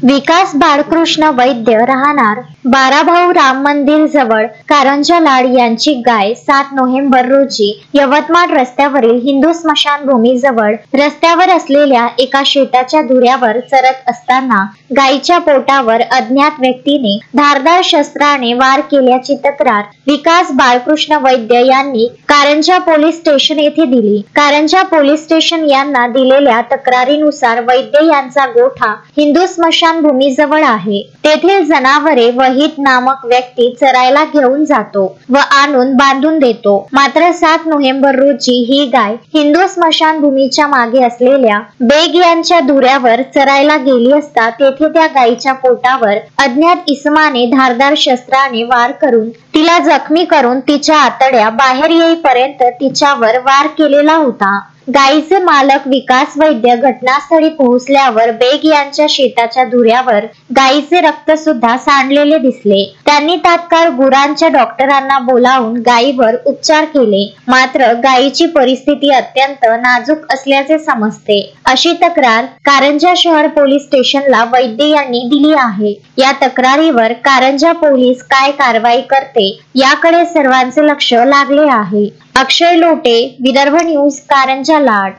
विकास बाळकृष्ण वैद्य राहणार बाराभाऊ राम मंदिर जवळ कारंजा लाड यांची गाय 7 नोव्हेंबर रोजी यवतमाळ रस्त्यावरील हिंदू स्मशानभूमी जवळ रस्त्यावर असलेल्या एका शेताच्या धुऱ्यावर चरत असताना गायीच्या पोटावर अज्ञात व्यक्तीने धारदार शस्त्राने वार केल्याची तक्रार विकास बाळकृष्ण वैद्य यांनी कारंजा पोलीस स्टेशन येथे दिली। कारंजा पोलीस स्टेशन यांना दिलेल्या तक्रारीनुसार वैद्य यांचा गोठा हिंदू स्मशानभूमी जवळ आहे। तेथील जनावरे वहीद नामक व्यक्ती चरायला घेऊन जातो व आणून बांधून देतो। मात्र 7 नोव्हेंबर रोजी ही गाय हिंदू स्मशानभूमीच्या मागे असलेल्या बेग यांच्या धुऱ्यावर चरायला गेली असता तेथे त्या गायीच्या पोटावर अज्ञात इसमाने धारदार शस्त्राने वार करून तिला जखमी करून तिच्या आतड्या बाहेर येईपर्यंत तिच्यावर वार केलेला होता। गायीचे मालक विकास वैद्य घटनास्थळी पोहोचल्यावर बेग यांच्या शेताच्या धुऱ्यावर गायीचे रक्त सुद्धा सांडलेले दिसले। त्यांनी तात्काळ गुरांच्या डॉक्टरांना बोलावून गायीवर उपचार केले, मात्र गायीची परिस्थिती अत्यंत नाजूक असल्याचे समजते। अशी तक्रार कारंजा शहर पोलीस स्टेशनला वैद्य यांनी दिली आहे। या तक्रारीवर कारंजा पोलीस काय कारवाई करते याकडे सर्वांचे लक्ष लागले आहे। अक्षय लोटे, विदर्भ न्यूज, कारंजा लाड।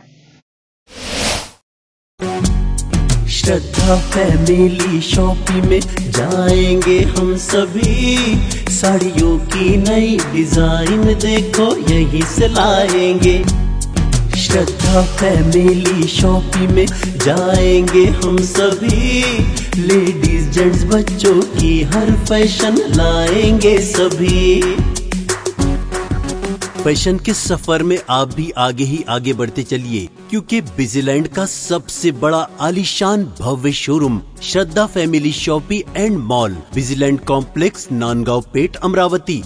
श्रद्धा फैमिली शॉपिंग में जाएंगे हम सभी, साड़ियों की नई डिजाइन देखो यहीं से लाएंगे। श्रद्धा फैमिली शॉपिंग में जाएंगे हम सभी, लेडीज जेंट्स बच्चों की हर फैशन लाएंगे सभी। फैशन के सफर में आप भी आगे ही आगे बढ़ते चलिए, क्योंकि बिजीलैंड का सबसे बड़ा आलीशान भव्य showroom Shraddha family shopping and mall, Bijiland complex, Nandgaon Peth, Amravati.